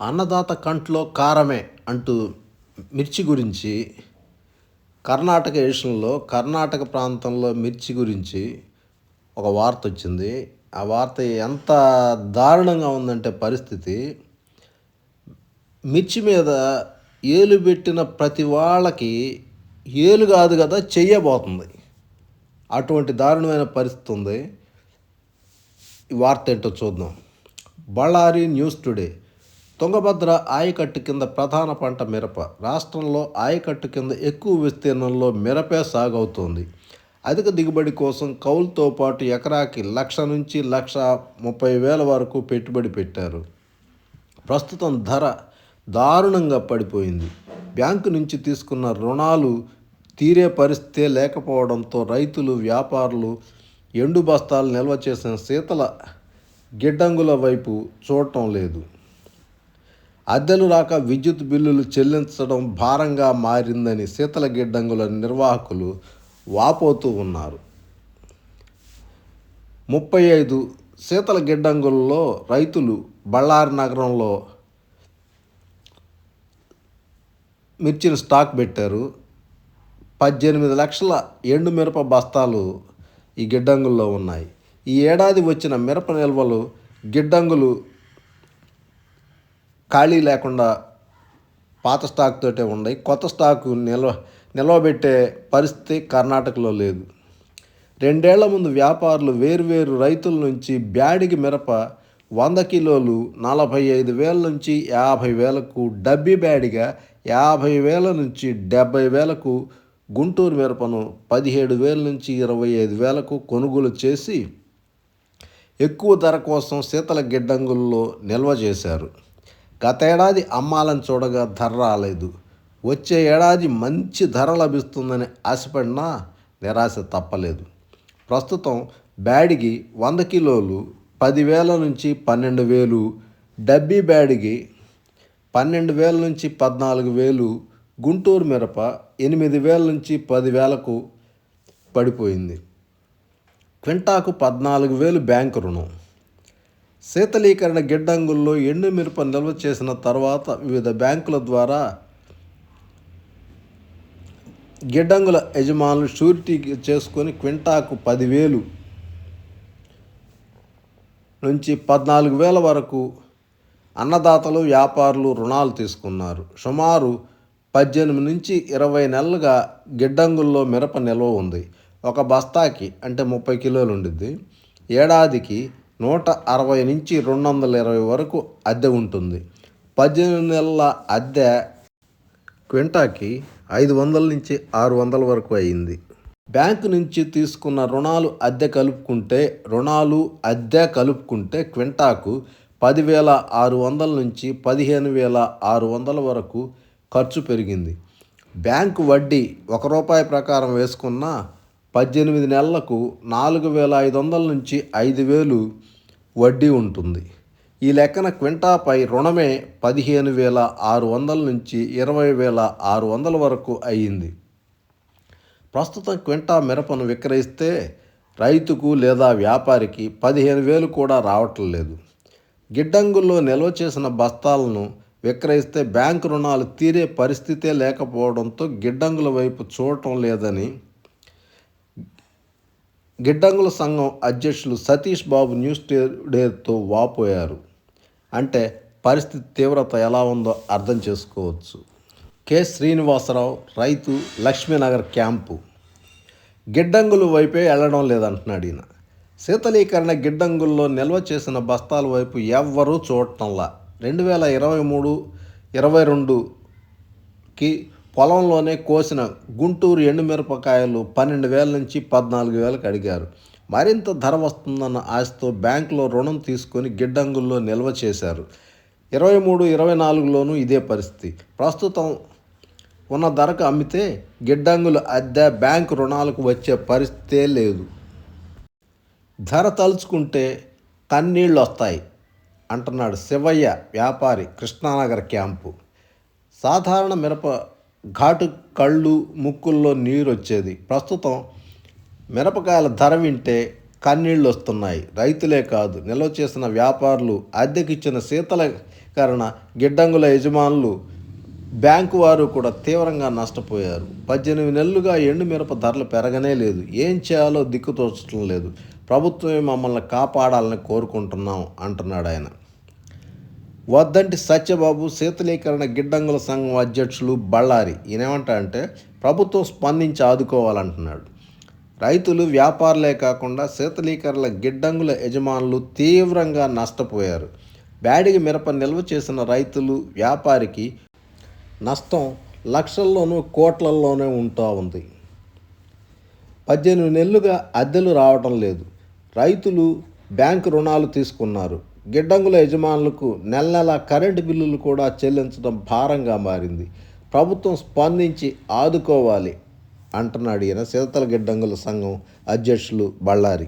అన్నదాత కంట్లో కారమే అంటూ మిర్చి గురించి కర్ణాటక ఎడిషన్లో కర్ణాటక ప్రాంతంలో మిర్చి గురించి ఒక వార్త వచ్చింది. ఆ వార్త ఎంత దారుణంగా ఉందంటే పరిస్థితి, మిర్చి మీద ఏలు పెట్టిన ప్రతి వాళ్ళకి ఏలు కాదు కదా చెయ్యబోతుంది. అటువంటి దారుణమైన పరిస్థితి ఉంది. ఈ వార్త ఏంటో చూద్దాం. Ballari news today. తుంగభద్ర ఆయకట్టు కింద ప్రధాన పంట మిరప. రాష్ట్రంలో ఆయకట్టు కింద ఎక్కువ విస్తీర్ణంలో మిరపే సాగవుతోంది. అధిక దిగుబడి కోసం కౌలుతో పాటు ఎకరాకి 1,00,000 నుంచి 1,30,000 వరకు పెట్టుబడి పెట్టారు. ప్రస్తుతం ధర దారుణంగా పడిపోయింది. బ్యాంకు నుంచి తీసుకున్న రుణాలు తీరే పరిస్థితే లేకపోవడంతో రైతులు, వ్యాపారులు ఎండు బస్తాలు నిల్వ చేసిన శీతల గిడ్డంగుల వైపు చూడటం లేదు. అద్దెలు రాక విద్యుత్ బిల్లులు చెల్లించడం భారంగా మారిందని శీతల గిడ్డంగుల నిర్వాహకులు వాపోతూ ఉన్నారు. 35 శీతల గిడ్డంగుల్లో రైతులు బళ్ళారి నగరంలో మిర్చిని స్టాక్ పెట్టారు. 18 లక్షల ఎండు మిరప బస్తాలు ఈ గిడ్డంగుల్లో ఉన్నాయి. ఈ ఏడాది వచ్చిన మిరప నిల్వలు గిడ్డంగులు ఖాళీ లేకుండా పాత స్టాక్ తోటే ఉన్నాయి. కొత్త స్టాకు నిల్వబెట్టే పరిస్థితి కర్ణాటకలో లేదు. 2 ఏళ్ల ముందు వ్యాపారులు వేర్వేరు రైతుల నుంచి బ్యాడిగి మిరప 100 కిలోలు 45,000 నుంచి 50,000కు, డబ్బీ బ్యాడిగ 50,000 నుంచి 70,000కు, గుంటూరు మిరపను 17,000 నుంచి 25,000కు కొనుగోలు చేసి ఎక్కువ ధర కోసం శీతల గిడ్డంగుల్లో నిల్వ చేశారు. గతేడాది అమ్మాలని చూడగా ధర రాలేదు. వచ్చే ఏడాది మంచి ధర లభిస్తుందని ఆశపడినా నిరాశ తప్పలేదు. ప్రస్తుతం బ్యాడిగి 100 కిలోలు 10,000 నుంచి 12,000, డబ్బీ బ్యాడిగి 12,000 నుంచి 14,000, గుంటూరు మిరప 8,000 నుంచి 10,000కు పడిపోయింది. క్వింటాకు 14,000 బ్యాంకు రుణం. శీతలీకరణ గిడ్డంగుల్లో ఎండు మిరప నిల్వ చేసిన తర్వాత వివిధ బ్యాంకుల ద్వారా గిడ్డంగుల యజమానులు షూరిటీ చేసుకొని క్వింటాకు 10,000 నుంచి 14,000 వరకు అన్నదాతలు, వ్యాపారులు రుణాలు తీసుకున్నారు. సుమారు 18 నుంచి 20 నెలలుగా గిడ్డంగుల్లో మిరప నిల్వ ఉంది. ఒక బస్తాకి అంటే 30 కిలోలు ఉండిద్ది. ఏడాదికి 160 నుంచి 220 వరకు అద్దె ఉంటుంది. 18 నెలల అద్దె క్వింటాకి 500 నుంచి 600 వరకు అయింది. బ్యాంకు నుంచి తీసుకున్న రుణాలు అద్దె కలుపుకుంటే క్వింటాకు 10,600 నుంచి 15,600 వరకు ఖర్చు పెరిగింది. బ్యాంకు వడ్డీ ₹1 ప్రకారం వేసుకున్న 18 నెలలకు 4,500 నుంచి 5,000 వడ్డీ ఉంటుంది. ఈ లెక్కన క్వింటాపై రుణమే 15,600 నుంచి 20,600 వరకు అయ్యింది. ప్రస్తుతం క్వింటా మిరపను విక్రయిస్తే రైతుకు లేదా వ్యాపారికి 15,000 కూడా రావటం లేదు. గిడ్డంగుల్లో నిల్వ చేసిన బస్తాలను విక్రయిస్తే బ్యాంకు రుణాలు తీరే పరిస్థితే లేకపోవడంతో గిడ్డంగుల వైపు చూడటం లేదని గిడ్డంగుల సంఘం అధ్యక్షులు సతీష్ బాబు న్యూస్ టుడేతో వాపోయారు. అంటే పరిస్థితి తీవ్రత ఎలా ఉందో అర్థం చేసుకోవచ్చు. కె శ్రీనివాసరావు, రైతు, లక్ష్మీనగర్ క్యాంపు. గిడ్డంగుల వైపే వెళ్ళడం లేదంటున్నాడు ఈయన. శీతలీకరణ గిడ్డంగుల్లో నిల్వ చేసిన బస్తాల వైపు ఎవ్వరూ చూడటంలా. 2023-22కి పొలంలోనే కోసిన గుంటూరు ఎండుమిరపకాయలు 12,000 నుంచి 14,000కి అడిగారు. మరింత ధర వస్తుందన్న ఆశతో బ్యాంకులో రుణం తీసుకొని గిడ్డంగుల్లో నిల్వ చేశారు. 23-24లోనూ ఇదే పరిస్థితి. ప్రస్తుతం ఉన్న ధరకు అమ్మితే గిడ్డంగుల అద్దె, బ్యాంకు రుణాలకు వచ్చే పరిస్థితే లేదు. ధర తలుచుకుంటే కన్నీళ్ళు వస్తాయి అంటున్నాడు శివయ్య, వ్యాపారి, కృష్ణానగర్ క్యాంపు. సాధారణ మిరప ఘాటు కళ్ళు, ముక్కుల్లో నీరు వచ్చేది. ప్రస్తుతం మిరపకాయల ధర వింటే కన్నీళ్ళు వస్తున్నాయి. రైతులే కాదు, నిల్వ చేసిన వ్యాపారులు, అద్దెకిచ్చిన శీతలీకరణ గిడ్డంగుల యజమానులు, బ్యాంకు వారు కూడా తీవ్రంగా నష్టపోయారు. 18 నెలలుగా ఎండు మిరప ధరలు పెరగనే లేదు. ఏం చేయాలో దిక్కుతోచడం లేదు. ప్రభుత్వమే మమ్మల్ని కాపాడాలని కోరుకుంటున్నాం అంటున్నాడు ఆయన. వద్దంటి సత్యబాబు, శీతలీకరణ గిడ్డంగుల సంఘం అధ్యక్షులు బళ్ళారి. ఈయనేమంటా ప్రభుత్వం స్పందించి ఆదుకోవాలంటున్నాడు. రైతులు, వ్యాపారులే కాకుండా శీతలీకరణ గిడ్డంగుల యజమానులు తీవ్రంగా నష్టపోయారు. బ్యాడిగ మిరప నిల్వ చేసిన రైతులు, వ్యాపారికి నష్టం లక్షల్లోనూ కోట్లల్లోనే ఉంటూ ఉంది. 18 నెలలుగా అద్దెలు రావటం లేదు. రైతులు బ్యాంకు రుణాలు తీసుకున్నారు. గిడ్డంగుల యజమానులకు నెల నెల కరెంటు బిల్లులు కూడా చెల్లించడం భారంగా మారింది. ప్రభుత్వం స్పందించి ఆదుకోవాలి అంటున్నాడు ఈయన శీతల గిడ్డంగుల సంఘం అధ్యక్షులు బళ్ళారి.